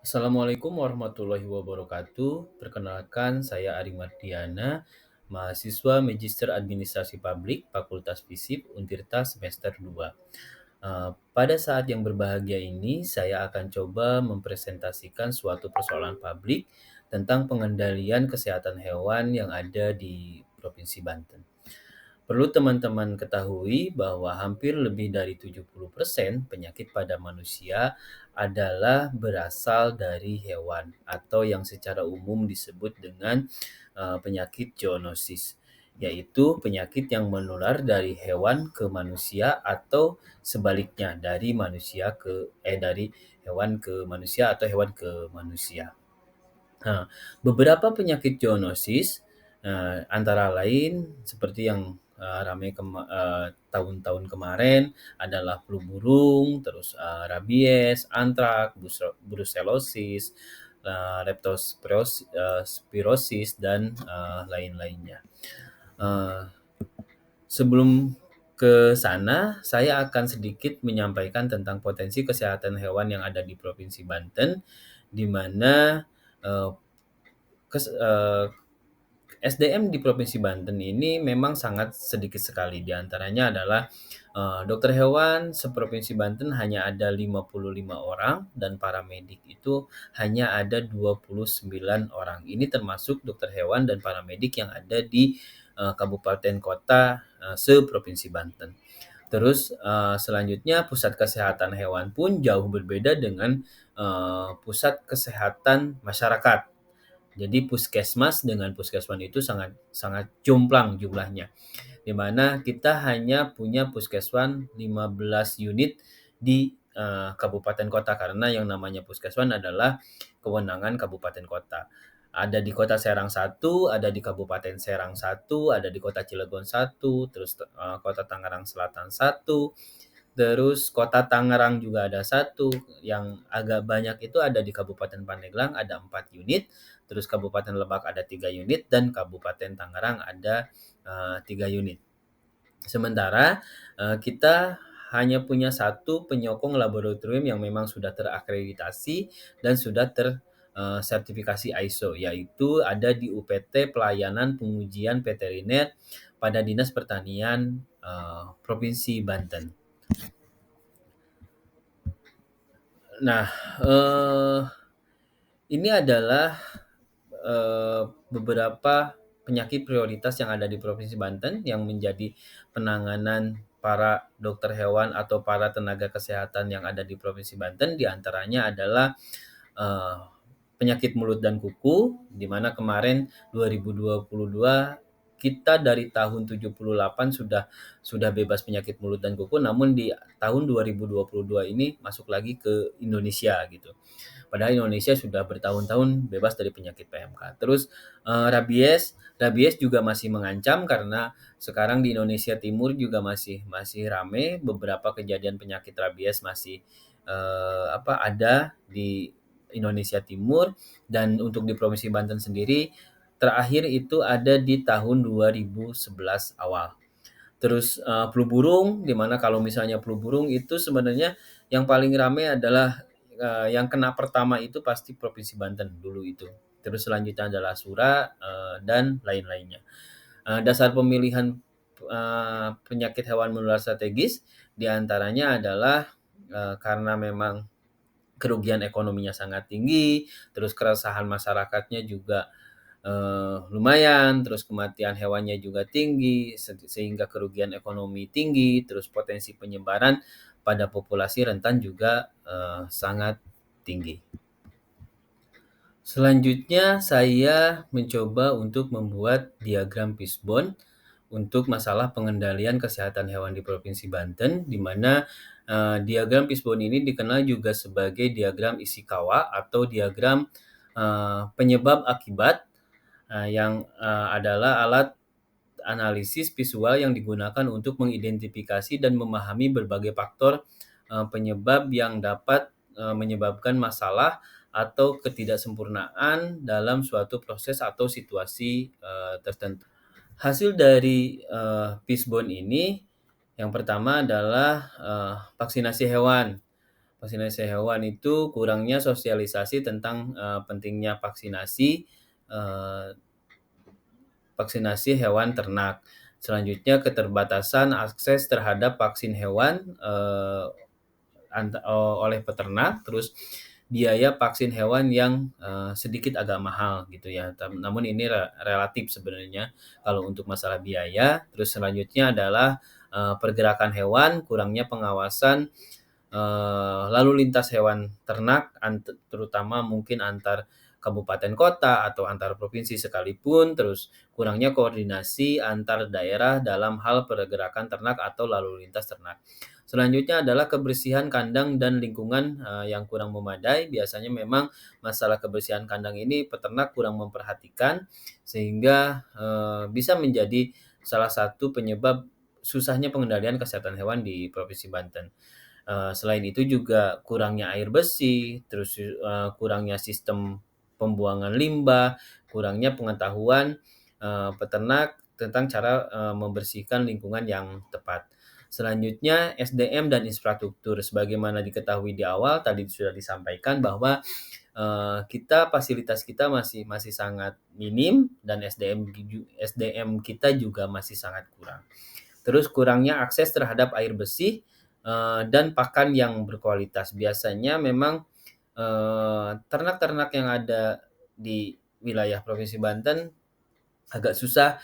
Assalamualaikum warahmatullahi wabarakatuh. Perkenalkan, saya Ari Mardiana, mahasiswa Magister Administrasi Publik, Fakultas Fisip, Untirta semester 2. Pada saat yang berbahagia ini, saya akan coba mempresentasikan suatu persoalan publik tentang pengendalian kesehatan hewan yang ada di Provinsi Banten. Perlu teman-teman ketahui bahwa hampir lebih dari 70% penyakit pada manusia adalah berasal dari hewan atau yang secara umum disebut dengan penyakit zoonosis, yaitu penyakit yang menular dari hewan ke manusia atau sebaliknya dari hewan ke manusia atau hewan ke manusia. Nah, beberapa penyakit zoonosis, antara lain seperti yang, ramai tahun-tahun kemarin adalah flu burung, terus, rabies, antrak, brusellosis, spirosis, dan, lain-lainnya. Eee, Sebelum ke sana, saya akan sedikit menyampaikan tentang potensi kesehatan hewan yang ada di Provinsi Banten, di mana, eee, kes eee SDM di Provinsi Banten ini memang sangat sedikit sekali, di antaranya adalah, dokter hewan seprovinsi Banten hanya ada 55 orang dan paramedik itu hanya ada 29 orang. Ini termasuk dokter hewan dan paramedik yang ada di, kabupaten kota, seprovinsi Banten. Terus, selanjutnya pusat kesehatan hewan pun jauh berbeda dengan, pusat kesehatan masyarakat. Jadi puskesmas dengan puskesmas itu sangat sangat jomplang jumlahnya, di mana kita hanya punya puskesmas 15 unit di, kabupaten kota karena yang namanya puskesmas adalah kewenangan kabupaten kota. Ada di Kota Serang satu, ada di Kabupaten Serang satu, ada di Kota Cilegon satu, terus, Kota Tangerang Selatan satu, terus Kota Tangerang juga ada satu, yang agak banyak itu ada di Kabupaten Pandeglang ada 4 unit, terus Kabupaten Lebak ada 3 unit, dan Kabupaten Tangerang ada, 3 unit. Sementara, kita hanya punya satu penyokong laboratorium yang memang sudah terakreditasi dan sudah sertifikasi ISO, yaitu ada di UPT Pelayanan Pengujian Veteriner pada Dinas Pertanian, Provinsi Banten. Nah, eee, ini adalah, beberapa penyakit prioritas yang ada di Provinsi Banten yang menjadi penanganan para dokter hewan atau para tenaga kesehatan yang ada di Provinsi Banten, di antaranya adalah, eee, penyakit mulut dan kuku, di mana kemarin 2022 kita dari tahun 78 sudah bebas penyakit mulut dan kuku, namun di tahun 2022 ini masuk lagi ke Indonesia gitu. Padahal Indonesia sudah bertahun-tahun bebas dari penyakit PMK. Terus, rabies, rabies juga masih mengancam karena sekarang di Indonesia Timur juga masih masih rame beberapa kejadian penyakit rabies masih, ada di Indonesia Timur, dan untuk di Provinsi Banten sendiri terakhir itu ada di tahun 2011 awal. Terus, flu burung, di mana kalau misalnya flu burung itu sebenarnya yang paling ramai adalah, yang kena pertama itu pasti Provinsi Banten dulu itu. Terus selanjutnya adalah Sura, dan lain-lainnya. Dasar pemilihan, penyakit hewan menular strategis di antaranya adalah, karena memang kerugian ekonominya sangat tinggi, terus keresahan masyarakatnya juga lumayan, terus kematian hewannya juga tinggi, sehingga kerugian ekonomi tinggi, terus potensi penyebaran pada populasi rentan juga, sangat tinggi. Selanjutnya saya mencoba untuk membuat diagram fishbone untuk masalah pengendalian kesehatan hewan di Provinsi Banten, di mana, diagram fishbone ini dikenal juga sebagai diagram Ishikawa atau diagram, penyebab akibat. Yang, adalah alat analisis visual yang digunakan untuk mengidentifikasi dan memahami berbagai faktor, penyebab yang dapat, menyebabkan masalah atau ketidaksempurnaan dalam suatu proses atau situasi, tertentu. Hasil dari, fishbone ini yang pertama adalah, vaksinasi hewan. vaksinasi hewan itu kurangnya sosialisasi tentang, pentingnya eee, vaksinasi hewan ternak. Selanjutnya keterbatasan akses terhadap vaksin hewan, oleh peternak, terus biaya vaksin hewan yang, sedikit agak mahal gitu ya. Namun ini relatif sebenarnya kalau untuk masalah biaya. Terus selanjutnya adalah, pergerakan hewan, kurangnya pengawasan, lalu lintas hewan ternak, terutama mungkin antar kabupaten kota atau antar provinsi sekalipun, terus kurangnya koordinasi antar daerah dalam hal pergerakan ternak atau lalu lintas ternak. Selanjutnya adalah kebersihan kandang dan lingkungan, yang kurang memadai. Biasanya memang masalah kebersihan kandang ini peternak kurang memperhatikan, sehingga, bisa menjadi salah satu penyebab susahnya pengendalian kesehatan hewan di Provinsi Banten. Selain itu juga kurangnya air bersih, terus, kurangnya sistem pembuangan limbah, kurangnya pengetahuan, peternak tentang cara, membersihkan lingkungan yang tepat. Selanjutnya SDM dan infrastruktur. Sebagaimana diketahui di awal tadi sudah disampaikan bahwa, fasilitas kita masih masih sangat minim dan SDM kita juga masih sangat kurang. Terus kurangnya akses terhadap air bersih, dan pakan yang berkualitas. Biasanya memang, ternak-ternak yang ada di wilayah Provinsi Banten agak susah,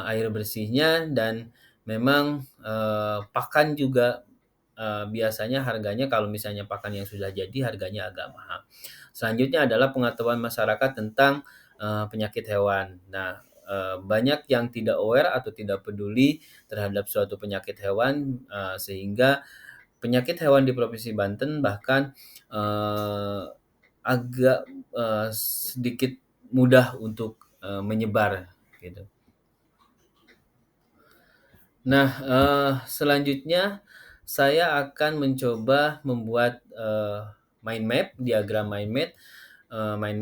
air bersihnya dan memang, pakan juga, biasanya harganya kalau misalnya pakan yang sudah jadi harganya agak mahal. Selanjutnya adalah pengetahuan masyarakat tentang, penyakit hewan. Nah, banyak yang tidak aware atau tidak peduli terhadap suatu penyakit hewan, sehingga penyakit hewan di Provinsi Banten bahkan, eee, agak, sedikit mudah untuk, menyebar gitu. Nah, selanjutnya saya akan mencoba membuat, mind map, diagram mind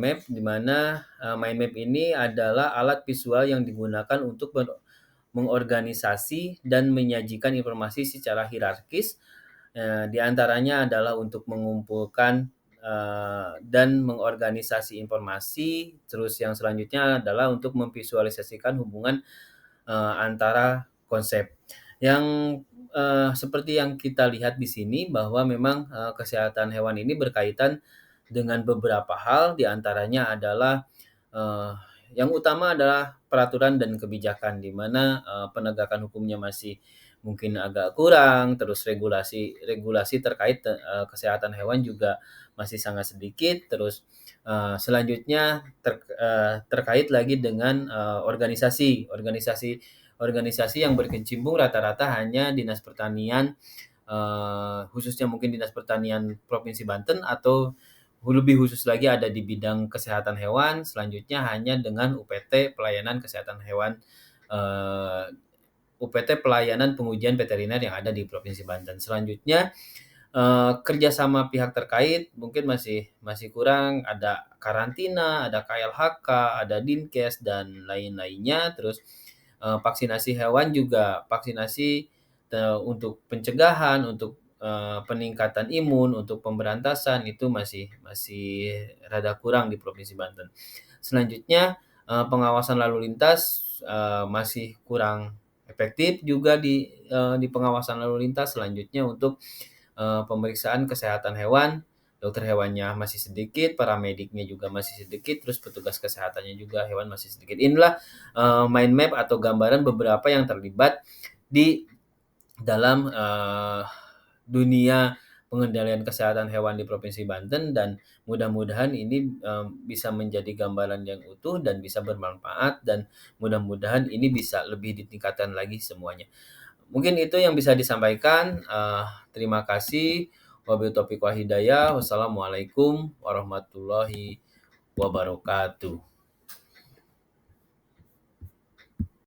map di mana, mind map ini adalah alat visual yang digunakan untuk mengorganisasi dan menyajikan informasi secara hierarkis. Di antaranya adalah untuk mengumpulkan, dan mengorganisasi informasi, terus yang selanjutnya adalah untuk memvisualisasikan hubungan, antara konsep. Yang, seperti yang kita lihat di sini bahwa memang, kesehatan hewan ini berkaitan dengan beberapa hal, di antaranya adalah, eee, yang utama adalah peraturan dan kebijakan, di mana, penegakan hukumnya masih mungkin agak kurang, terus regulasi regulasi terkait, kesehatan hewan juga masih sangat sedikit, terus, selanjutnya terkait lagi dengan, organisasi organisasi yang berkecimpung rata-rata hanya Dinas Pertanian, khususnya mungkin Dinas Pertanian Provinsi Banten atau lebih khusus lagi ada di bidang kesehatan hewan, selanjutnya hanya dengan UPT Pelayanan Kesehatan Hewan, eee, UPT Pelayanan Pengujian Veteriner yang ada di Provinsi Banten. Selanjutnya, kerjasama pihak terkait mungkin masih masih kurang, ada karantina, ada KLHK, ada Dinkes, dan lain-lainnya. Terus, vaksinasi hewan juga vaksinasi, untuk pencegahan, untuk, peningkatan imun, untuk pemberantasan itu masih masih rada kurang di Provinsi Banten. Selanjutnya, pengawasan lalu lintas, masih kurang efektif juga di pengawasan lalu lintas. Selanjutnya untuk, pemeriksaan kesehatan hewan, dokter hewannya masih sedikit, paramediknya juga masih sedikit, terus petugas kesehatannya juga hewan masih sedikit. Inilah, mind map atau gambaran beberapa yang terlibat di dalam, dunia pengendalian kesehatan hewan di Provinsi Banten dan mudah-mudahan ini, bisa menjadi gambaran yang utuh dan bisa bermanfaat dan mudah-mudahan ini bisa lebih ditingkatkan lagi semuanya. Mungkin itu yang bisa disampaikan, terima kasih. Wabillahi taufiq wal hidayah. Wassalamualaikum warahmatullahi wabarakatuh.